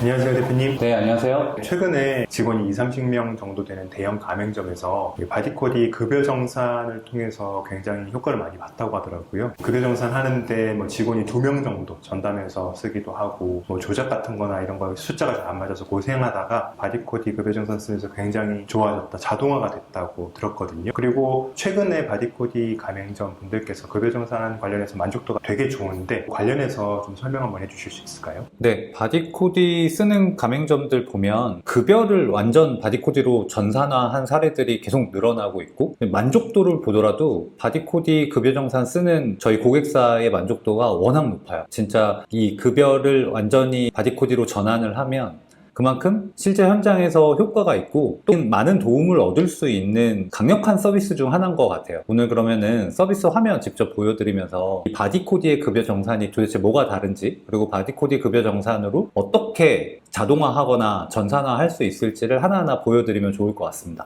안녕하세요, 대표님. 네, 안녕하세요. 최근에 직원이 20, 30명 정도 되는 대형 가맹점에서 이 바디코디 급여 정산을 통해서 굉장히 효과를 많이 봤다고 하더라고요. 급여 정산 하는데 직원이 2명 정도 전담해서 쓰기도 하고 조작 같은 거나 이런 거 숫자가 잘 안 맞아서 고생하다가 바디코디 급여 정산 쓰면서 굉장히 좋아졌다, 자동화가 됐다고 들었거든요. 그리고 최근에 바디코디 가맹점 분들께서 급여 정산 관련해서 만족도가 되게 좋은데 관련해서 좀 설명 한번 해주실 수 있을까요? 네, 바디코디 쓰는 가맹점들 보면 급여를 완전 바디코디로 전산화한 사례들이 계속 늘어나고 있고, 만족도를 보더라도 바디코디 급여 정산 쓰는 저희 고객사의 만족도가 워낙 높아요. 진짜 이 급여를 완전히 바디코디로 전환을 하면 그만큼 실제 현장에서 효과가 있고 또 많은 도움을 얻을 수 있는 강력한 서비스 중 하나인 것 같아요. 오늘 그러면은 서비스 화면 직접 보여드리면서 이 바디코디의 급여 정산이 도대체 뭐가 다른지, 그리고 바디코디 급여 정산으로 어떻게 자동화하거나 전산화할 수 있을지를 하나하나 보여드리면 좋을 것 같습니다.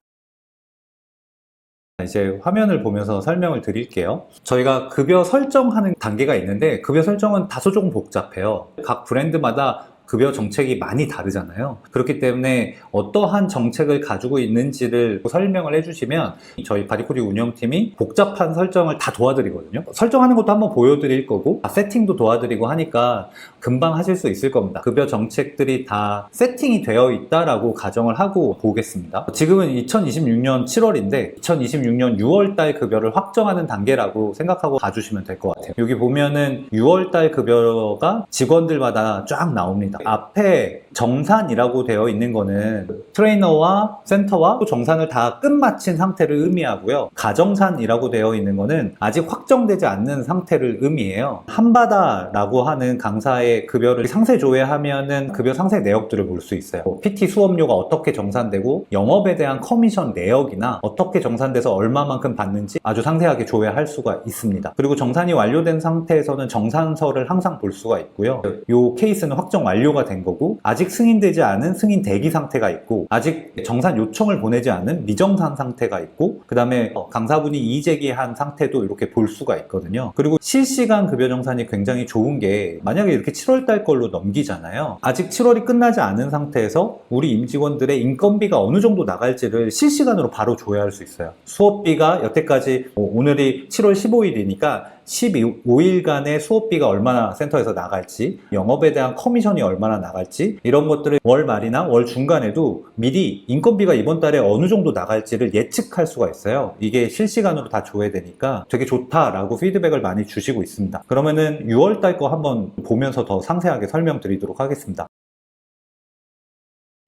이제 화면을 보면서 설명을 드릴게요. 저희가 급여 설정하는 단계가 있는데 급여 설정은 다소 조금 복잡해요. 각 브랜드마다 급여 정책이 많이 다르잖아요. 그렇기 때문에 어떠한 정책을 가지고 있는지를 설명을 해주시면 저희 바디코디 운영팀이 복잡한 설정을 다 도와드리거든요. 설정하는 것도 한번 보여드릴 거고 세팅도 도와드리고 하니까 금방 하실 수 있을 겁니다. 급여 정책들이 다 세팅이 되어 있다라고 가정을 하고 보겠습니다. 지금은 2026년 7월인데 2026년 6월달 급여를 확정하는 단계라고 생각하고 봐주시면 될 것 같아요. 여기 보면은 6월달 급여가 직원들마다 쫙 나옵니다. 앞에 정산이라고 되어 있는 거는 트레이너와 센터와 또 정산을 다 끝마친 상태를 의미하고요. 가정산이라고 되어 있는 거는 아직 확정되지 않는 상태를 의미해요. 한바다라고 하는 강사의 급여를 상세 조회하면은 급여 상세 내역들을 볼 수 있어요. PT 수업료가 어떻게 정산되고 영업에 대한 커미션 내역이나 어떻게 정산돼서 얼마만큼 받는지 아주 상세하게 조회할 수가 있습니다. 그리고 정산이 완료된 상태에서는 정산서를 항상 볼 수가 있고요. 이 케이스는 확정 완료가 된 거고 아직 승인되지 않은 승인 대기 상태가 있고 아직 정산 요청을 보내지 않은 미정산 상태가 있고 그 다음에 강사분이 이의제기한 상태도 이렇게 볼 수가 있거든요. 그리고 실시간 급여 정산이 굉장히 좋은 게 만약에 이렇게 7월달 걸로 넘기잖아요. 아직 7월이 끝나지 않은 상태에서 우리 임직원들의 인건비가 어느 정도 나갈지를 실시간으로 바로 조회할 수 있어요. 수업비가 여태까지 오늘이 7월 15일이니까 15일간의 수업비가 얼마나 센터에서 나갈지, 영업에 대한 커미션이 얼마나 나갈지 이런 것들을 월 말이나 월 중간에도 미리 인건비가 이번 달에 어느 정도 나갈지를 예측할 수가 있어요. 이게 실시간으로 다 조회되니까 되게 좋다라고 피드백을 많이 주시고 있습니다. 그러면은 6월 달 거 한번 보면서 더 상세하게 설명드리도록 하겠습니다.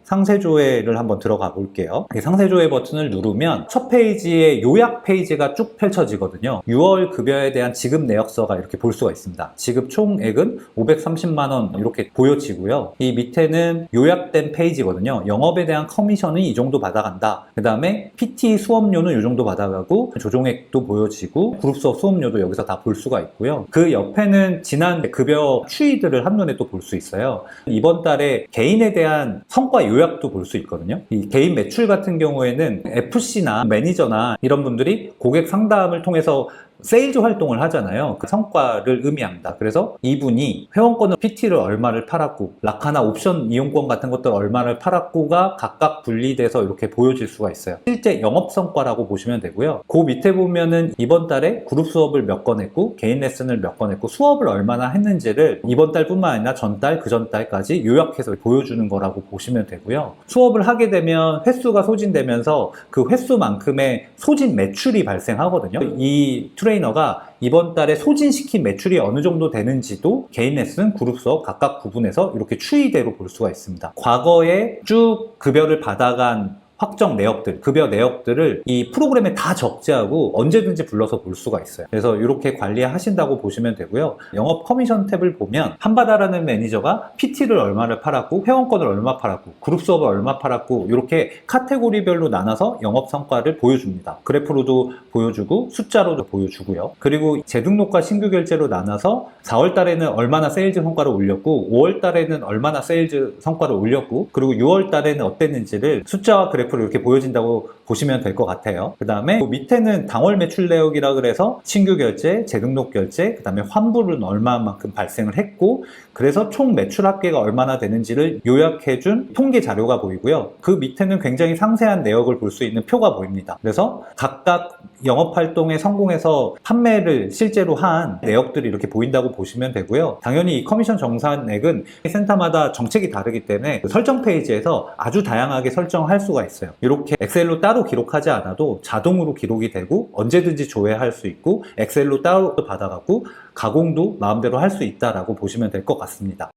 상세조회를 한번 들어가 볼게요. 상세조회 버튼을 누르면 첫 페이지에 요약 페이지가 쭉 펼쳐지거든요. 6월 급여에 대한 지급 내역서가 이렇게 볼 수가 있습니다. 지급 총액은 530만원 이렇게 보여지고요. 이 밑에는 요약된 페이지거든요. 영업에 대한 커미션은 이 정도 받아간다. 그 다음에 PT 수업료는 이 정도 받아가고 조정액도 보여지고 그룹 수업 수업료도 여기서 다 볼 수가 있고요. 그 옆에는 지난 급여 추이들을 한눈에 또 볼 수 있어요. 이번 달에 개인에 대한 성과 요약도 볼 수 있거든요. 이 개인 매출 같은 경우에는 FC나 매니저나 이런 분들이 고객 상담을 통해서 세일즈 활동을 하잖아요. 그 성과를 의미합니다. 그래서 이분이 회원권을 PT를 얼마를 팔았고 라카나 옵션 이용권 같은 것들 얼마를 팔았고가 각각 분리돼서 이렇게 보여질 수가 있어요. 실제 영업 성과라고 보시면 되고요. 그 밑에 보면은 이번 달에 그룹 수업을 몇 건 했고 개인 레슨을 몇 건 했고 수업을 얼마나 했는지를 이번 달뿐만 아니라 전달, 그 전달까지 요약해서 보여주는 거라고 보시면 되고요. 수업을 하게 되면 횟수가 소진되면서 그 횟수만큼의 소진 매출이 발생하거든요. 이 트레이너가 이번 달에 소진시킨 매출이 어느 정도 되는지도 개인 레슨, 그룹 수업 각각 구분해서 이렇게 추이대로 볼 수가 있습니다. 과거에 쭉 급여를 받아간 확정 내역들, 급여 내역들을 이 프로그램에 다 적재하고 언제든지 불러서 볼 수가 있어요. 그래서 이렇게 관리하신다고 보시면 되고요. 영업 커미션 탭을 보면 한바다라는 매니저가 PT를 얼마를 팔았고 회원권을 얼마 팔았고 그룹 수업을 얼마 팔았고 이렇게 카테고리별로 나눠서 영업 성과를 보여줍니다. 그래프로도 보여주고 숫자로도 보여주고요. 그리고 재등록과 신규 결제로 나눠서 4월 달에는 얼마나 세일즈 성과를 올렸고 5월 달에는 얼마나 세일즈 성과를 올렸고 그리고 6월 달에는 어땠는지를 숫자와 그래프 그래프로 이렇게 보여진다고 보시면 될 것 같아요. 그 다음에 밑에는 당월 매출 내역이라 그래서 신규 결제, 재등록 결제, 그 다음에 환불은 얼마만큼 발생을 했고, 그래서 총 매출 합계가 얼마나 되는지를 요약해준 통계 자료가 보이고요. 그 밑에는 굉장히 상세한 내역을 볼 수 있는 표가 보입니다. 그래서 각각 영업활동에 성공해서 판매를 실제로 한 내역들이 이렇게 보인다고 보시면 되고요. 당연히 이 커미션 정산액은 센터마다 정책이 다르기 때문에 설정 페이지에서 아주 다양하게 설정할 수가 있어요. 이렇게 엑셀로 따로 기록하지 않아도 자동으로 기록이 되고 언제든지 조회할 수 있고 엑셀로 따로 받아갖고 가공도 마음대로 할 수 있다라고 보시면 될 것 같습니다.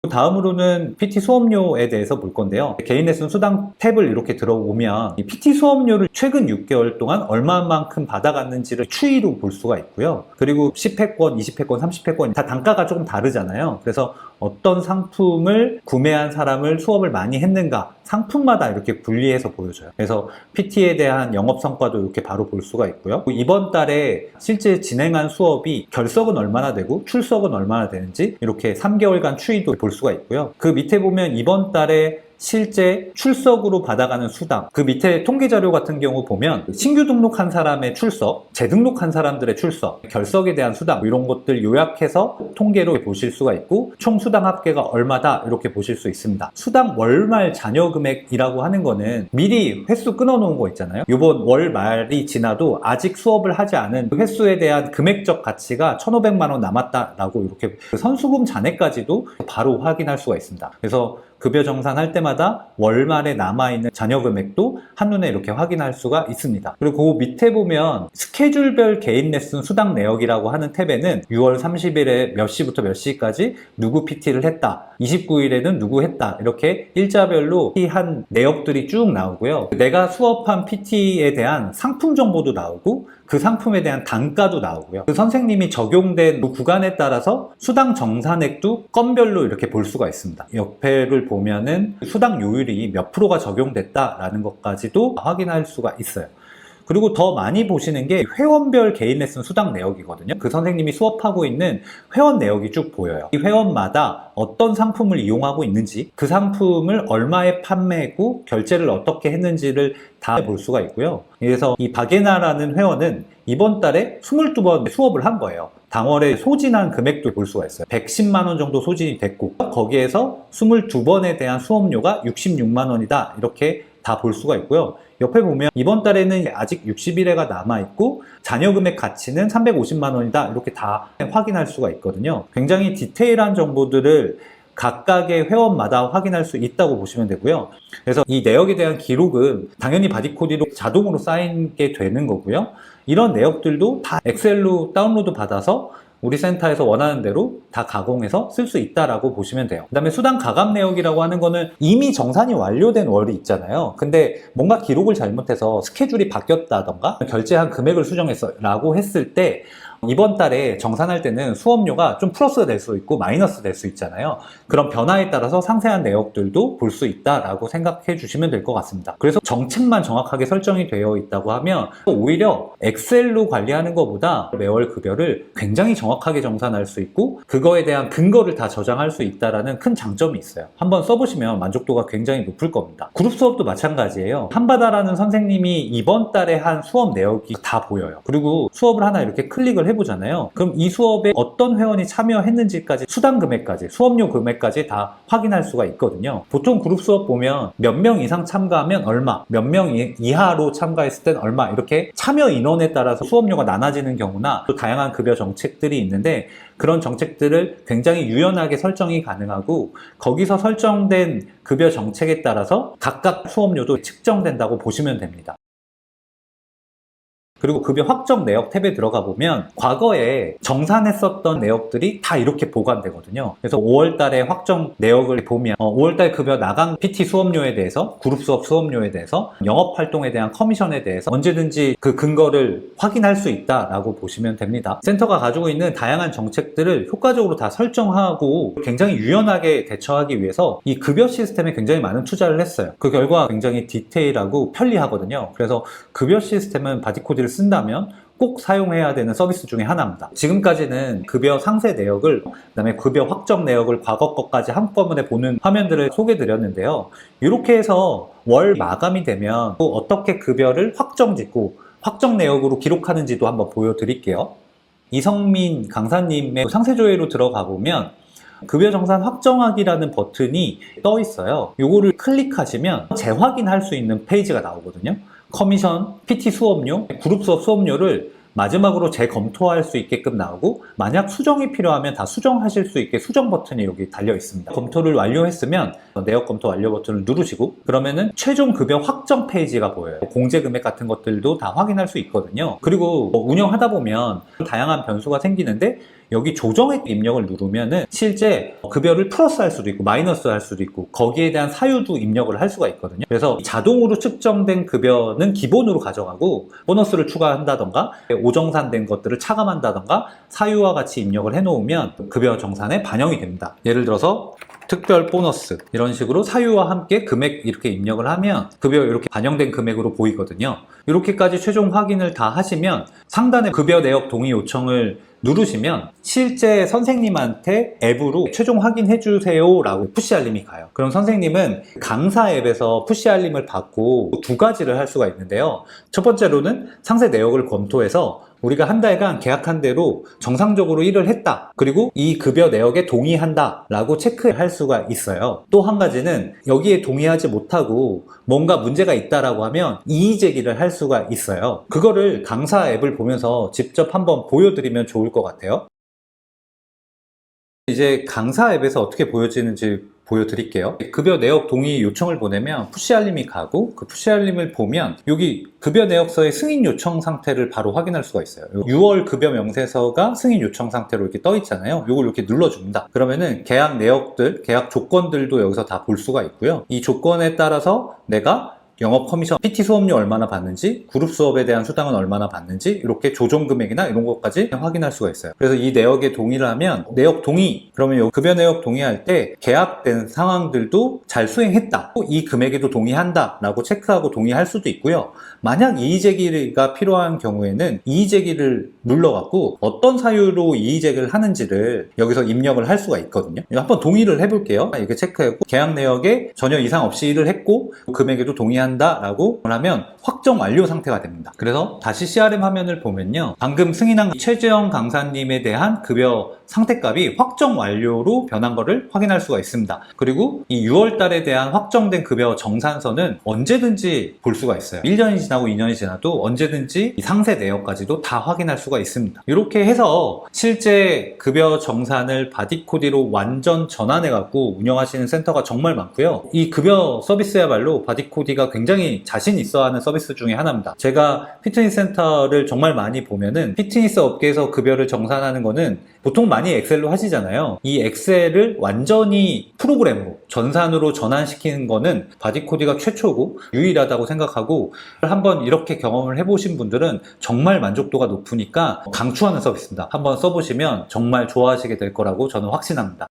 다음으로는 PT 수업료에 대해서 볼 건데요. 개인 레슨 수당 탭을 이렇게 들어오면 이 PT 수업료를 최근 6개월 동안 얼마만큼 받아갔는지를 추이로 볼 수가 있고요. 그리고 10회권, 20회권, 30회권 다 단가가 조금 다르잖아요. 그래서 어떤 상품을 구매한 사람을 수업을 많이 했는가 상품마다 이렇게 분리해서 보여줘요. 그래서 PT에 대한 영업 성과도 이렇게 바로 볼 수가 있고요. 이번 달에 실제 진행한 수업이 결석은 얼마나 되고 출석은 얼마나 되는지 이렇게 3개월간 추이도 볼 수가 있고요. 그 밑에 보면 이번 달에 실제 출석으로 받아가는 수당, 그 밑에 통계 자료 같은 경우 보면 신규 등록한 사람의 출석, 재등록한 사람들의 출석, 결석에 대한 수당 이런 것들 요약해서 통계로 보실 수가 있고 총 수당 합계가 얼마다 이렇게 보실 수 있습니다. 수당 월말 잔여 금액이라고 하는 거는 미리 횟수 끊어놓은 거 있잖아요. 이번 월 말이 지나도 아직 수업을 하지 않은 횟수에 대한 금액적 가치가 1,500만 원 남았다라고 이렇게 선수금 잔액까지도 바로 확인할 수가 있습니다. 그래서 급여 정산할 때마다 월말에 남아있는 잔여 금액도 한눈에 이렇게 확인할 수가 있습니다. 그리고 그 밑에 보면 스케줄별 개인 레슨 수당 내역이라고 하는 탭에는 6월 30일에 몇 시부터 몇 시까지 누구 PT를 했다, 29일에는 누구 했다 이렇게 일자별로 한 내역들이 쭉 나오고요. 내가 수업한 PT에 대한 상품 정보도 나오고 그 상품에 대한 단가도 나오고요. 그 선생님이 적용된 그 구간에 따라서 수당 정산액도 건별로 이렇게 볼 수가 있습니다. 옆에를 보면은 수당 요율이 몇 프로가 적용됐다라는 것까지도 확인할 수가 있어요. 그리고 더 많이 보시는 게 회원별 개인 레슨 수당 내역이거든요. 그 선생님이 수업하고 있는 회원 내역이 쭉 보여요. 이 회원마다 어떤 상품을 이용하고 있는지, 그 상품을 얼마에 판매했고 결제를 어떻게 했는지를 다 볼 수가 있고요. 그래서 이 박예나라는 회원은 이번 달에 22번 수업을 한 거예요. 당월에 소진한 금액도 볼 수가 있어요. 110만 원 정도 소진이 됐고 거기에서 22번에 대한 수업료가 66만 원이다 이렇게 다 볼 수가 있고요. 옆에 보면 이번 달에는 아직 60일회가 남아있고 잔여 금액 가치는 350만 원이다 이렇게 다 확인할 수가 있거든요. 굉장히 디테일한 정보들을 각각의 회원마다 확인할 수 있다고 보시면 되고요. 그래서 이 내역에 대한 기록은 당연히 바디코디로 자동으로 쌓이게 되는 거고요. 이런 내역들도 다 엑셀로 다운로드 받아서 우리 센터에서 원하는 대로 다 가공해서 쓸 수 있다라고 보시면 돼요. 그 다음에 수당 가감 내역이라고 하는 거는 이미 정산이 완료된 월이 있잖아요. 근데 뭔가 기록을 잘못해서 스케줄이 바뀌었다던가 결제한 금액을 수정했어 라고 했을 때 이번 달에 정산할 때는 수업료가 좀 플러스가 될 수 있고 마이너스 될 수 있잖아요. 그런 변화에 따라서 상세한 내역들도 볼 수 있다라고 생각해 주시면 될 것 같습니다. 그래서 정책만 정확하게 설정이 되어 있다고 하면 오히려 엑셀로 관리하는 것보다 매월 급여를 굉장히 정확하게 정산할 수 있고 그거에 대한 근거를 다 저장할 수 있다는 큰 장점이 있어요. 한번 써보시면 만족도가 굉장히 높을 겁니다. 그룹 수업도 마찬가지예요. 한바다라는 선생님이 이번 달에 한 수업 내역이 다 보여요. 그리고 수업을 하나 이렇게 클릭을 해보잖아요. 그럼 이 수업에 어떤 회원이 참여했는지까지 수당 금액까지 수업료 금액까지 다 확인할 수가 있거든요. 보통 그룹 수업 보면 몇 명 이상 참가하면 얼마, 몇 명 이하로 참가했을 땐 얼마 이렇게 참여 인원에 따라서 수업료가 나눠지는 경우나 또 다양한 급여 정책들이 있는데 그런 정책들을 굉장히 유연하게 설정이 가능하고 거기서 설정된 급여 정책에 따라서 각각 수업료도 측정된다고 보시면 됩니다. 그리고 급여 확정 내역 탭에 들어가 보면 과거에 정산했었던 내역들이 다 이렇게 보관되거든요. 그래서 5월달에 확정 내역을 보면 5월달 급여 나간 PT 수업료에 대해서, 그룹 수업 수업료에 대해서, 영업활동에 대한 커미션에 대해서 언제든지 그 근거를 확인할 수 있다라고 보시면 됩니다. 센터가 가지고 있는 다양한 정책들을 효과적으로 다 설정하고 굉장히 유연하게 대처하기 위해서 이 급여 시스템에 굉장히 많은 투자를 했어요. 그 결과 굉장히 디테일하고 편리하거든요. 그래서 급여 시스템은 바디코디를 쓴다면 꼭 사용해야 되는 서비스 중에 하나입니다. 지금까지는 급여 상세 내역을, 그다음에 급여 확정 내역을 과거 것까지 한꺼번에 보는 화면들을 소개해 드렸는데요. 이렇게 해서 월 마감이 되면 또 어떻게 급여를 확정 짓고 확정 내역으로 기록하는지도 한번 보여드릴게요. 이성민 강사님의 상세 조회로 들어가 보면 급여 정산 확정하기라는 버튼이 떠 있어요. 요거를 클릭하시면 재확인할 수 있는 페이지가 나오거든요. 커미션, PT 수업료, 그룹 수업 수업료를 마지막으로 재검토할 수 있게끔 나오고, 만약 수정이 필요하면 다 수정하실 수 있게 수정 버튼이 여기 달려 있습니다. 검토를 완료했으면 내역 검토 완료 버튼을 누르시고, 그러면은 최종 급여 확정 페이지가 보여요. 공제 금액 같은 것들도 다 확인할 수 있거든요. 그리고 운영하다 보면 다양한 변수가 생기는데, 여기 조정액 입력을 누르면은 실제 급여를 플러스 할 수도 있고 마이너스 할 수도 있고 거기에 대한 사유도 입력을 할 수가 있거든요. 그래서 자동으로 측정된 급여는 기본으로 가져가고 보너스를 추가한다던가 오정산된 것들을 차감한다던가 사유와 같이 입력을 해놓으면 급여 정산에 반영이 됩니다. 예를 들어서 특별 보너스 이런 식으로 사유와 함께 금액 이렇게 입력을 하면 급여 이렇게 반영된 금액으로 보이거든요. 이렇게까지 최종 확인을 다 하시면 상단에 급여 내역 동의 요청을 누르시면 실제 선생님한테 앱으로 최종 확인해 주세요 라고 푸시 알림이 가요. 그럼 선생님은 강사 앱에서 푸시 알림을 받고 두 가지를 할 수가 있는데요. 첫 번째로는 상세 내역을 검토해서 우리가 한 달간 계약한 대로 정상적으로 일을 했다, 그리고 이 급여 내역에 동의한다 라고 체크할 수가 있어요. 또 한 가지는 여기에 동의하지 못하고 뭔가 문제가 있다라고 하면 이의 제기를 할 수가 있어요. 그거를 강사 앱을 보면서 직접 한번 보여드리면 좋을 것 같아요. 이제 강사 앱에서 어떻게 보여지는지 보여드릴게요. 급여 내역 동의 요청을 보내면 푸시 알림이 가고, 그 푸시 알림을 보면 여기 급여 내역서의 승인 요청 상태를 바로 확인할 수가 있어요. 6월 급여 명세서가 승인 요청 상태로 이렇게 떠 있잖아요. 이걸 이렇게 눌러줍니다. 그러면은 계약 내역들, 계약 조건들도 여기서 다 볼 수가 있고요. 이 조건에 따라서 내가 영업 커미션, PT 수업료 얼마나 받는지, 그룹 수업에 대한 수당은 얼마나 받는지, 이렇게 조정 금액이나 이런 것까지 확인할 수가 있어요. 그래서 이 내역에 동의를 하면 내역 동의, 그러면 요 급여 내역 동의할 때 계약된 상황들도 잘 수행했다, 이 금액에도 동의한다 라고 체크하고 동의할 수도 있고요. 만약 이의제기가 필요한 경우에는 이의제기를 눌러갖고 어떤 사유로 이의제기를 하는지를 여기서 입력을 할 수가 있거든요. 한번 동의를 해볼게요. 이렇게 체크하고 계약 내역에 전혀 이상 없이 일을 했고 금액에도 동의한다 라고 하면 확정 완료 상태가 됩니다. 그래서 다시 CRM 화면을 보면요, 방금 승인한 최재영 강사님에 대한 급여 상태값이 확정 완료로 변한 것을 확인할 수가 있습니다. 그리고 이 6월 달에 대한 확정된 급여 정산서는 언제든지 볼 수가 있어요. 1년이 지나고 2년이 지나도 언제든지 이 상세 내역까지도 다 확인할 수가 있습니다. 이렇게 해서 실제 급여 정산을 바디코디로 완전 전환해 갖고 운영하시는 센터가 정말 많고요. 이 급여 서비스야말로 바디코디가 굉장히 자신 있어 하는 서비스 중에 하나입니다. 제가 피트니스 센터를 정말 많이 보면은 피트니스 업계에서 급여를 정산하는 거는 보통 많이 엑셀로 하시잖아요. 이 엑셀을 완전히 프로그램으로 전산으로 전환시키는 거는 바디코디가 최초고 유일하다고 생각하고, 한번 이렇게 경험을 해보신 분들은 정말 만족도가 높으니까 강추하는 서비스입니다. 한번 써보시면 정말 좋아하시게 될 거라고 저는 확신합니다.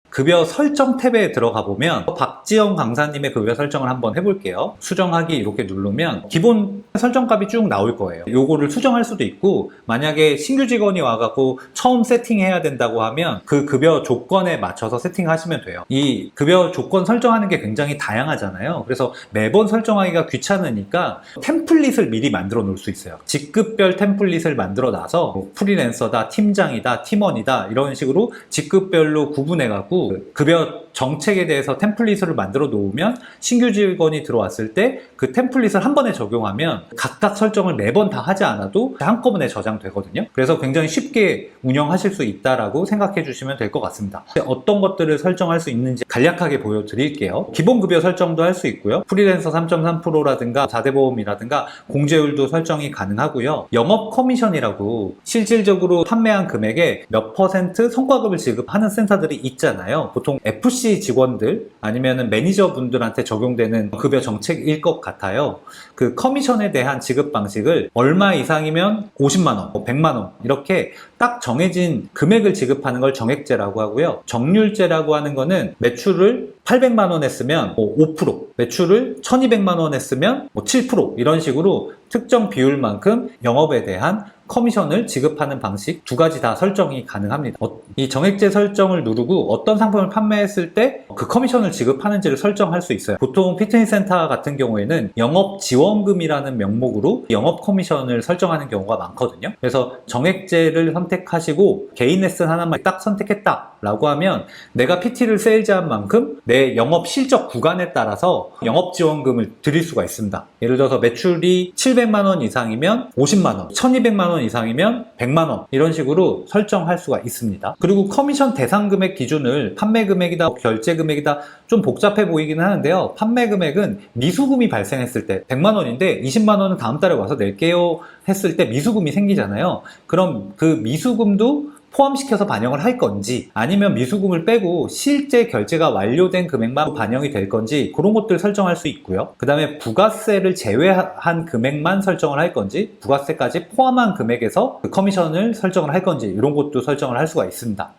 급여 설정 탭에 들어가 보면 박지영 강사님의 급여 설정을 한번 해볼게요. 수정하기 이렇게 누르면 기본 설정값이 쭉 나올 거예요. 요거를 수정할 수도 있고, 만약에 신규 직원이 와갖고 처음 세팅해야 된다고 하면 그 급여 조건에 맞춰서 세팅하시면 돼요. 이 급여 조건 설정하는 게 굉장히 다양하잖아요. 그래서 매번 설정하기가 귀찮으니까 템플릿을 미리 만들어 놓을 수 있어요. 직급별 템플릿을 만들어 놔서 뭐 프리랜서다, 팀장이다, 팀원이다 이런 식으로 직급별로 구분해갖고 급여 정책에 대해서 템플릿을 만들어 놓으면 신규 직원이 들어왔을 때 그 템플릿을 한 번에 적용하면 각각 설정을 매번 다 하지 않아도 한꺼번에 저장되거든요. 그래서 굉장히 쉽게 운영하실 수 있다라고 생각해 주시면 될 것 같습니다. 어떤 것들을 설정할 수 있는지 간략하게 보여드릴게요. 기본 급여 설정도 할 수 있고요. 프리랜서 3.3%라든가 4대 보험이라든가 공제율도 설정이 가능하고요. 영업 커미션이라고 실질적으로 판매한 금액의 몇 퍼센트 성과급을 지급하는 센터들이 있잖아요. 보통 FC 직원들 아니면 매니저분들한테 적용되는 급여 정책일 것 같아요. 그 커미션에 대한 지급 방식을 얼마 이상이면 50만원, 100만원 이렇게 딱 정해진 금액을 지급하는 걸 정액제라고 하고요. 정률제라고 하는 거는 매출을 800만 원 했으면 5%, 매출을 1200만 원 했으면 7% 이런 식으로 특정 비율만큼 영업에 대한 커미션을 지급하는 방식 두 가지 다 설정이 가능합니다. 이 정액제 설정을 누르고 어떤 상품을 판매했을 때 그 커미션을 지급하는지를 설정할 수 있어요. 보통 피트니스 센터 같은 경우에는 영업 지원금이라는 명목으로 영업 커미션을 설정하는 경우가 많거든요. 그래서 정액제를 선택하시고 개인 레슨 하나만 딱 선택했다라고 하면 내가 PT를 세일즈한 만큼 내 영업 실적 구간에 따라서 영업 지원금을 드릴 수가 있습니다. 예를 들어서 매출이 700만 원 이상이면 50만 원, 1200만 원 이상이면 100만 원 이런 식으로 설정할 수가 있습니다. 그리고 커미션 대상 금액 기준을 판매 금액이다, 결제 금액이다 좀 복잡해 보이긴 하는데요. 판매 금액은 미수금이 발생했을 때 100만 원인데 20만 원은 다음 달에 와서 낼게요 했을 때 미수금이 생기잖아요. 그럼 그 미수금도 포함시켜서 반영을 할 건지 아니면 미수금을 빼고 실제 결제가 완료된 금액만 반영이 될 건지 그런 것들 설정할 수 있고요. 그 다음에 부가세를 제외한 금액만 설정을 할 건지 부가세까지 포함한 금액에서 그 커미션을 설정을 할 건지 이런 것도 설정을 할 수가 있습니다.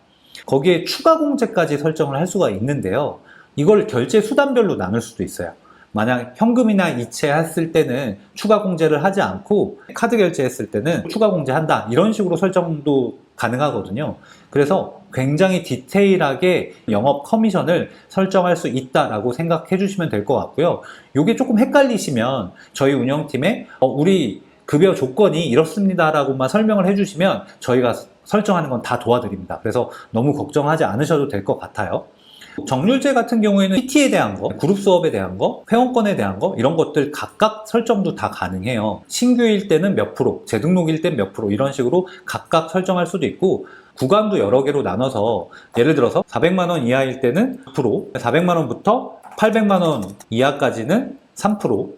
거기에 추가 공제까지 설정을 할 수가 있는데요. 이걸 결제 수단별로 나눌 수도 있어요. 만약 현금이나 이체 했을 때는 추가 공제를 하지 않고 카드 결제했을 때는 추가 공제한다 이런 식으로 설정도 가능하거든요. 그래서 굉장히 디테일하게 영업 커미션을 설정할 수 있다라고 생각해 주시면 될 것 같고요. 이게 조금 헷갈리시면 저희 운영팀에 우리 급여 조건이 이렇습니다라고만 설명을 해주시면 저희가 설정하는 건 다 도와드립니다. 그래서 너무 걱정하지 않으셔도 될 것 같아요. 정률제 같은 경우에는 PT에 대한 거, 그룹 수업에 대한 거, 회원권에 대한 거 이런 것들 각각 설정도 다 가능해요. 신규일 때는 몇 프로, 재등록일 땐 몇 프로 이런 식으로 각각 설정할 수도 있고 구간도 여러 개로 나눠서 예를 들어서 400만 원 이하일 때는 9%, 400만 원부터 800만 원 이하까지는 3%,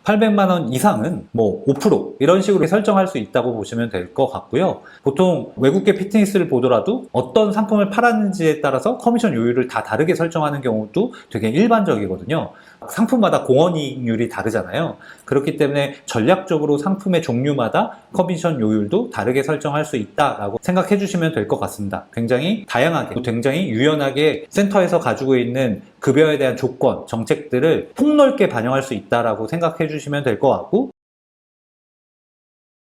800만 원 이상은 5% 이런 식으로 설정할 수 있다고 보시면 될 것 같고요. 보통 외국계 피트니스를 보더라도 어떤 상품을 팔았는지에 따라서 커미션 요율을 다 다르게 설정하는 경우도 되게 일반적이거든요. 상품마다 공헌이익률이 다르잖아요. 그렇기 때문에 전략적으로 상품의 종류마다 커미션 요율도 다르게 설정할 수 있다라고 생각해 주시면 될 것 같습니다. 굉장히 다양하게, 굉장히 유연하게 센터에서 가지고 있는 급여에 대한 조건, 정책들을 폭넓게 반영할 수 있다라고 생각해 주시면 될 것 같고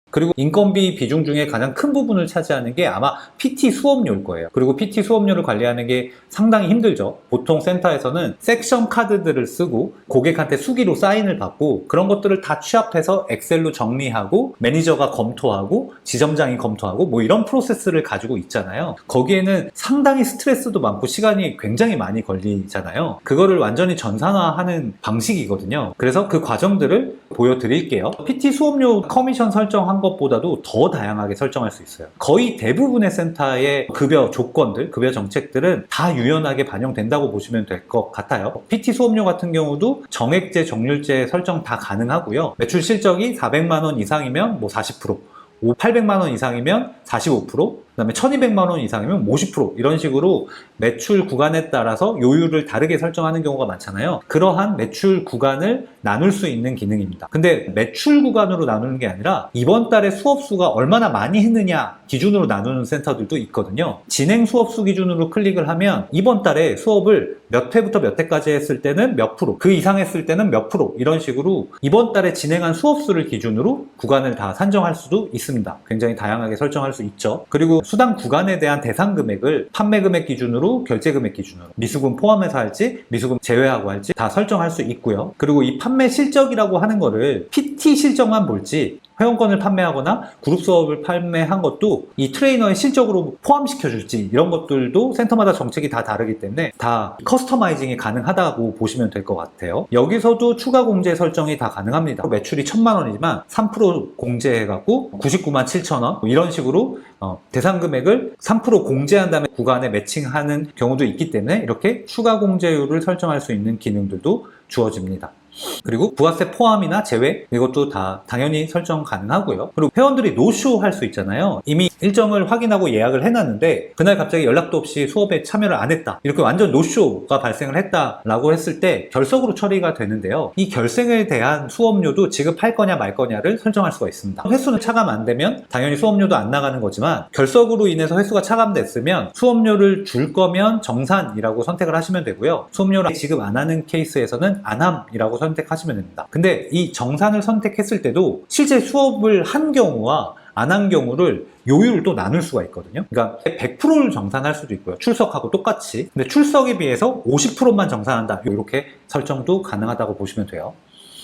그리고 인건비 비중 중에 가장 큰 부분을 차지하는 게 아마 PT 수업료일 거예요. 그리고 PT 수업료를 관리하는 게 상당히 힘들죠. 보통 센터에서는 섹션 카드들을 쓰고 고객한테 수기로 사인을 받고 그런 것들을 다 취합해서 엑셀로 정리하고 매니저가 검토하고 지점장이 검토하고 이런 프로세스를 가지고 있잖아요. 거기에는 상당히 스트레스도 많고 시간이 굉장히 많이 걸리잖아요. 그거를 완전히 전산화하는 방식이거든요. 그래서 그 과정들을 보여드릴게요. PT 수업료 커미션 설정한 것보다도 더 다양하게 설정할 수 있어요. 거의 대부분의 센터의 급여 조건들, 급여 정책들은 다 유연하게 반영된다고 보시면 될 것 같아요. PT 수업료 같은 경우도 정액제, 정률제 설정 다 가능하고요. 매출 실적이 400만 원 이상이면 40%, 800만 원 이상이면 45%, 그 다음에 1200만 원 이상이면 50% 이런 식으로 매출 구간에 따라서 요율을 다르게 설정하는 경우가 많잖아요. 그러한 매출 구간을 나눌 수 있는 기능입니다. 근데 매출 구간으로 나누는 게 아니라 이번 달에 수업 수가 얼마나 많이 했느냐 기준으로 나누는 센터들도 있거든요. 진행 수업 수 기준으로 클릭을 하면 이번 달에 수업을 몇 회부터 몇 회까지 했을 때는 몇 프로, 그 이상 했을 때는 몇 프로 이런 식으로 이번 달에 진행한 수업 수를 기준으로 구간을 다 산정할 수도 있습니다. 굉장히 다양하게 설정할 수 있죠. 그리고 수당 구간에 대한 대상 금액을 판매 금액 기준으로, 결제 금액 기준으로, 미수금 포함해서 할지, 미수금 제외하고 할지 다 설정할 수 있고요. 그리고 이 판매 실적이라고 하는 거를 PT 실적만 볼지 회원권을 판매하거나 그룹 수업을 판매한 것도 이 트레이너의 실적으로 포함시켜줄지 이런 것들도 센터마다 정책이 다 다르기 때문에 다 커스터마이징이 가능하다고 보시면 될 것 같아요. 여기서도 추가 공제 설정이 다 가능합니다. 매출이 1000만 원이지만 3% 공제해갖고 99만 7천 원 이런 식으로 대상 금액을 3% 공제한 다음에 구간에 매칭하는 경우도 있기 때문에 이렇게 추가 공제율을 설정할 수 있는 기능들도 주어집니다. 그리고 부가세 포함이나 제외 이것도 다 당연히 설정 가능하고요. 그리고 회원들이 노쇼 할 수 있잖아요. 이미 일정을 확인하고 예약을 해놨는데 그날 갑자기 연락도 없이 수업에 참여를 안 했다. 이렇게 완전 노쇼가 발생을 했다라고 했을 때 결석으로 처리가 되는데요. 이 결석에 대한 수업료도 지급할 거냐 말 거냐를 설정할 수가 있습니다. 횟수는 차감 안 되면 당연히 수업료도 안 나가는 거지만 결석으로 인해서 횟수가 차감됐으면 수업료를 줄 거면 정산이라고 선택을 하시면 되고요. 수업료를 지급 안 하는 케이스에서는 안함이라고 선택하시면 됩니다. 근데 이 정산을 선택했을 때도 실제 수업을 한 경우와 안 한 경우를 요율을 또 나눌 수가 있거든요. 그러니까 100%를 정산할 수도 있고요. 출석하고 똑같이. 근데 출석에 비해서 50%만 정산한다. 이렇게 설정도 가능하다고 보시면 돼요.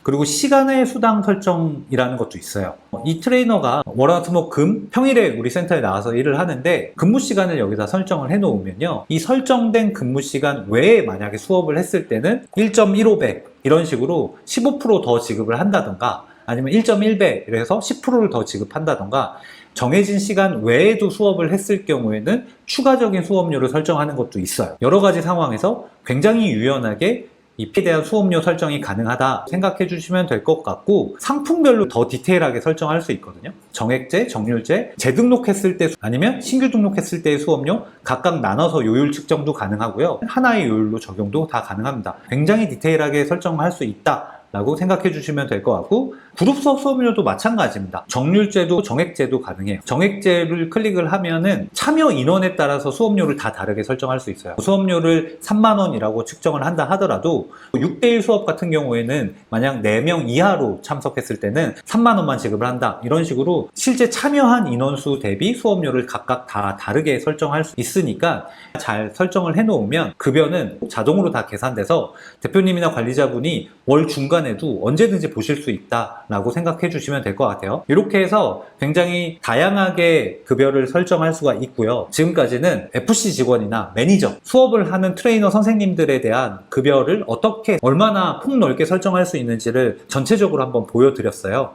그리고 시간의 수당 설정이라는 것도 있어요. 이 트레이너가 월화수목금 평일에 우리 센터에 나와서 일을 하는데 근무 시간을 여기다 설정을 해 놓으면요. 이 설정된 근무 시간 외에 만약에 수업을 했을 때는 1.15배 이런 식으로 15% 더 지급을 한다던가 아니면 1.1배 이래서 10%를 더 지급한다던가 정해진 시간 외에도 수업을 했을 경우에는 추가적인 수업료를 설정하는 것도 있어요. 여러 가지 상황에서 굉장히 유연하게 이 피에 대한 수업료 설정이 가능하다 생각해 주시면 될 것 같고 상품별로 더 디테일하게 설정할 수 있거든요. 정액제, 정률제, 재등록했을 때 아니면 신규 등록했을 때의 수업료 각각 나눠서 요율 측정도 가능하고요. 하나의 요율로 적용도 다 가능합니다. 굉장히 디테일하게 설정할 수 있다 라고 생각해 주시면 될 것 같고 그룹 수업 수업료도 마찬가지입니다. 정률제도 정액제도 가능해요. 정액제를 클릭을 하면은 참여 인원에 따라서 수업료를 다 다르게 설정할 수 있어요. 수업료를 3만 원이라고 측정을 한다 하더라도 6대1 수업 같은 경우에는 만약 4명 이하로 참석했을 때는 3만 원만 지급을 한다. 이런 식으로 실제 참여한 인원수 대비 수업료를 각각 다 다르게 설정할 수 있으니까 잘 설정을 해 놓으면 급여는 자동으로 다 계산돼서 대표님이나 관리자분이 월 중간에도 언제든지 보실 수 있다라고 생각해 주시면 될 것 같아요. 이렇게 해서 굉장히 다양하게 급여를 설정할 수가 있고요. 지금까지는 FC 직원이나 매니저, 수업을 하는 트레이너 선생님들에 대한 급여를 어떻게 얼마나 폭넓게 설정할 수 있는지를 전체적으로 한번 보여드렸어요.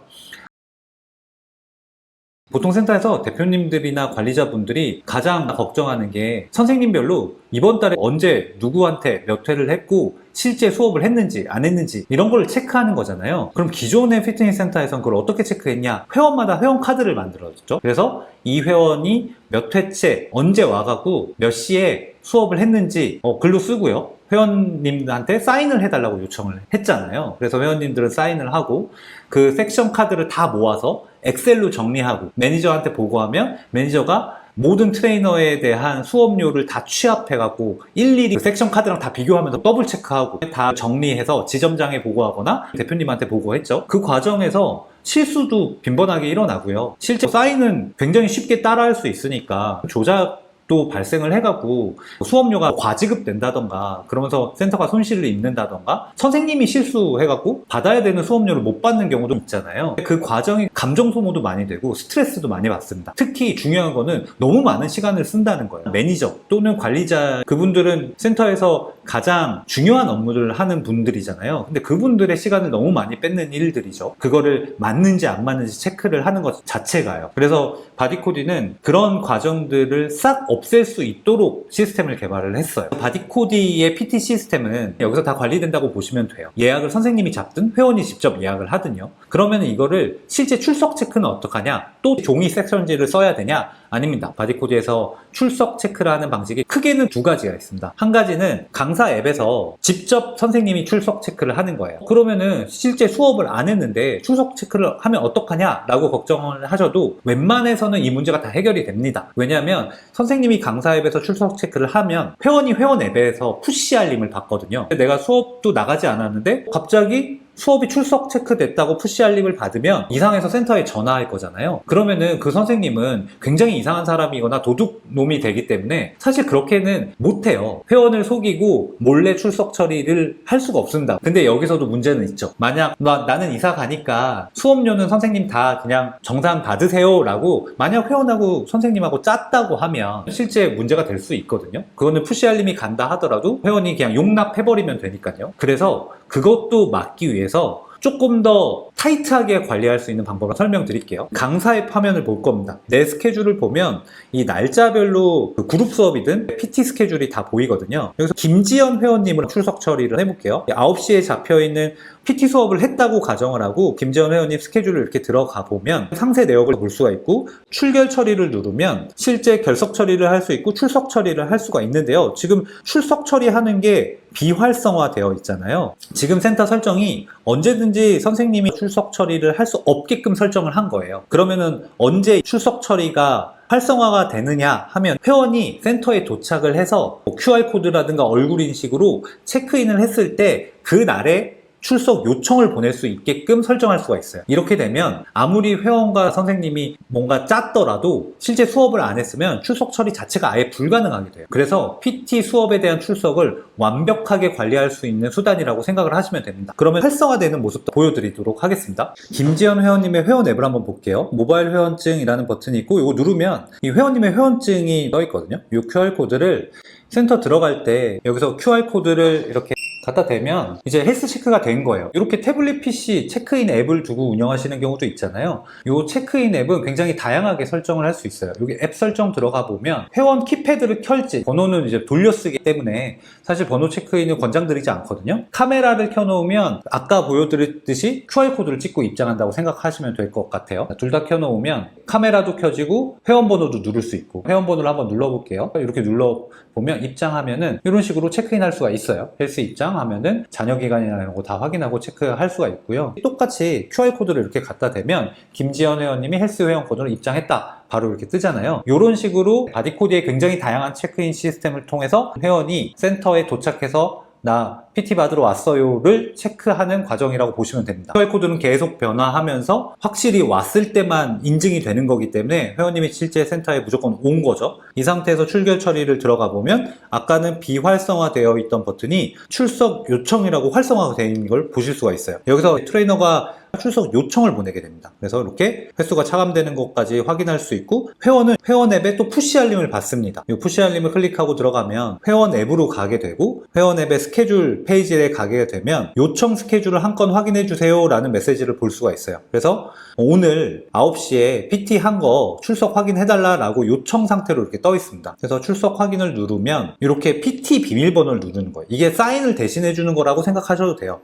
보통 센터에서 대표님들이나 관리자분들이 가장 걱정하는 게 선생님별로 이번 달에 언제 누구한테 몇 회를 했고 실제 수업을 했는지 안 했는지 이런 걸 체크하는 거잖아요. 그럼 기존의 피트니스 센터에서는 그걸 어떻게 체크했냐? 회원마다 회원 카드를 만들어줬죠. 그래서 이 회원이 몇 회째 언제 와가고 몇 시에 수업을 했는지 글로 쓰고요. 회원님들한테 사인을 해달라고 요청을 했잖아요. 그래서 회원님들은 사인을 하고 그 섹션 카드를 다 모아서 엑셀로 정리하고 매니저한테 보고하면 매니저가 모든 트레이너에 대한 수업료를 다 취합해갖고 일일이 그 섹션 카드랑 다 비교하면서 더블 체크하고 다 정리해서 지점장에 보고하거나 대표님한테 보고했죠. 그 과정에서 실수도 빈번하게 일어나고요. 실제 사인은 굉장히 쉽게 따라할 수 있으니까 조작도 발생을 해갖고 수업료가 과지급된다던가 그러면서 센터가 손실을 입는다던가 선생님이 실수해갖고 받아야 되는 수업료를 못 받는 경우도 있잖아요. 그 과정이 감정 소모도 많이 되고 스트레스도 많이 받습니다. 특히 중요한 거는 너무 많은 시간을 쓴다는 거예요. 매니저 또는 관리자 그분들은 센터에서 가장 중요한 업무를 하는 분들이잖아요. 근데 그분들의 시간을 너무 많이 뺏는 일들이죠. 그거를 맞는지 안 맞는지 체크를 하는 것 자체가요. 그래서 바디코디는 그런 과정들을 싹 없앨 수 있도록 시스템을 개발을 했어요. 바디코디의 PT 시스템은 여기서 다 관리된다고 보시면 돼요. 예약을 선생님이 잡든 회원이 직접 예약을 하든요. 그러면 이거를 실제 출석 체크는 어떡하냐? 또 종이 섹션지를 써야 되냐? 아닙니다. 바디코디에서 출석 체크를 하는 방식이 크게는 두 가지가 있습니다. 한 가지는 강사 앱에서 직접 선생님이 출석 체크를 하는 거예요. 그러면은 실제 수업을 안 했는데 출석 체크를 하면 어떡하냐? 라고 걱정을 하셔도 웬만해서는 이 문제가 다 해결이 됩니다. 왜냐하면 선생님이 강사 앱에서 출석 체크를 하면 회원이 회원 앱에서 푸시 알림을 받거든요. 내가 수업도 나가지 않았는데 갑자기 수업이 출석 체크됐다고 푸시 알림을 받으면 이상해서 센터에 전화할 거잖아요. 그러면은 그 선생님은 굉장히 이상한 사람이거나 도둑놈이 되기 때문에 사실 그렇게는 못해요. 회원을 속이고 몰래 출석 처리를 할 수가 없습니다. 근데 여기서도 문제는 있죠. 만약 나는 이사 가니까 수업료는 선생님 다 그냥 정산 받으세요 라고 만약 회원하고 선생님하고 짰다고 하면 실제 문제가 될 수 있거든요. 그거는 푸시 알림이 간다 하더라도 회원이 그냥 용납해버리면 되니까요. 그래서 그것도 막기 위해서 조금 더 타이트하게 관리할 수 있는 방법을 설명드릴게요. 강사 앱 화면을 볼 겁니다. 내 스케줄을 보면 이 날짜별로 그 그룹 수업이든 PT 스케줄이 다 보이거든요. 여기서 김지연 회원님을 출석 처리를 해볼게요. 9시에 잡혀있는 PT 수업을 했다고 가정을 하고 김지연 회원님 스케줄을 이렇게 들어가 보면 상세 내역을 볼 수가 있고 출결 처리를 누르면 실제 결석 처리를 할 수 있고 출석 처리를 할 수가 있는데요. 지금 출석 처리하는 게 비활성화되어 있잖아요. 지금 센터 설정이 언제든지 선생님이 출석 처리를 할 수 없게끔 설정을 한 거예요. 그러면은 언제 출석 처리가 활성화가 되느냐 하면 회원이 센터에 도착을 해서 QR코드라든가 얼굴 인식으로 체크인을 했을 때 그날에 출석 요청을 보낼 수 있게끔 설정할 수가 있어요. 이렇게 되면 아무리 회원과 선생님이 뭔가 짰더라도 실제 수업을 안 했으면 출석 처리 자체가 아예 불가능하게 돼요. 그래서 PT 수업에 대한 출석을 완벽하게 관리할 수 있는 수단이라고 생각을 하시면 됩니다. 그러면 활성화되는 모습도 보여드리도록 하겠습니다. 김지연 회원님의 회원 앱을 한번 볼게요. 모바일 회원증이라는 버튼이 있고 이거 누르면 이 회원님의 회원증이 떠 있거든요. 이 QR코드를 센터 들어갈 때 여기서 QR코드를 이렇게 갖다 대면 이제 헬스 체크가 된 거예요. 이렇게 태블릿 PC 체크인 앱을 두고 운영하시는 경우도 있잖아요. 이 체크인 앱은 굉장히 다양하게 설정을 할 수 있어요. 여기 앱 설정 들어가 보면 회원 키패드를 켤지 번호는 이제 돌려쓰기 때문에 사실 번호 체크인을 권장드리지 않거든요. 카메라를 켜놓으면 아까 보여드렸듯이 QR코드를 찍고 입장한다고 생각하시면 될 것 같아요. 둘 다 켜놓으면 카메라도 켜지고 회원 번호도 누를 수 있고 회원 번호를 한번 눌러볼게요. 이렇게 눌러보면 입장하면은 이런 식으로 체크인할 수가 있어요. 헬스 입장 하면은 잔여 기간이나 이런 거 다 확인하고 체크할 수가 있고요. 똑같이 QR코드를 이렇게 갖다 대면 김지연 회원님이 헬스 회원 코드로 입장했다. 바로 이렇게 뜨잖아요. 이런 식으로 바디코드의 굉장히 다양한 체크인 시스템을 통해서 회원이 센터에 도착해서 나 PT 받으러 왔어요를 체크하는 과정이라고 보시면 됩니다. QR코드는 계속 변화하면서 확실히 왔을 때만 인증이 되는 거기 때문에 회원님이 실제 센터에 무조건 온 거죠. 이 상태에서 출결 처리를 들어가 보면 아까는 비활성화되어 있던 버튼이 출석 요청이라고 활성화가 되어 있는 걸 보실 수가 있어요. 여기서 트레이너가 출석 요청을 보내게 됩니다. 그래서 이렇게 횟수가 차감되는 것까지 확인할 수 있고 회원은 회원 앱에 또 푸시 알림을 받습니다. 이 푸시 알림을 클릭하고 들어가면 회원 앱으로 가게 되고 회원 앱의 스케줄 페이지에 가게 되면 요청 스케줄을 한 건 확인해 주세요 라는 메시지를 볼 수가 있어요. 그래서 오늘 9시에 PT 한 거 출석 확인해 달라 라고 요청 상태로 이렇게 떠 있습니다. 그래서 출석 확인을 누르면 이렇게 PT 비밀번호를 누르는 거예요. 이게 사인을 대신해 주는 거라고 생각하셔도 돼요.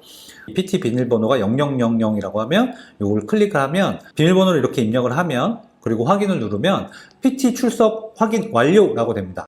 PT 비밀번호가 0000이라고 하면 이걸 클릭을 하면 비밀번호를 이렇게 입력을 하면 그리고 확인을 누르면 PT 출석 확인 완료라고 됩니다.